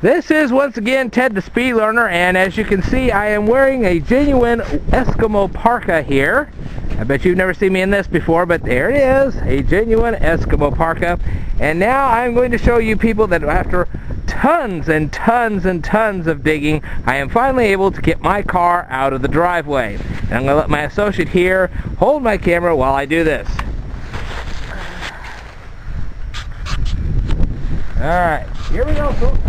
This is once again Ted the Speed Learner, and as you can see I am wearing a genuine Eskimo parka here. I bet you've never seen me in this before, but there it is, a genuine Eskimo parka. And now I'm going to show you people that after tons and tons and tons of digging, I am finally able to get my car out of the driveway. And I'm going to let my associate here hold my camera while I do this. Alright, here we go, folks.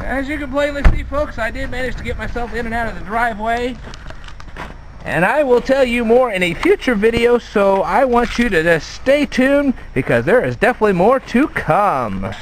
As you can plainly see, folks, I did manage to get myself in and out of the driveway. And I will tell you more in a future video, so I want you to just stay tuned because there is definitely more to come.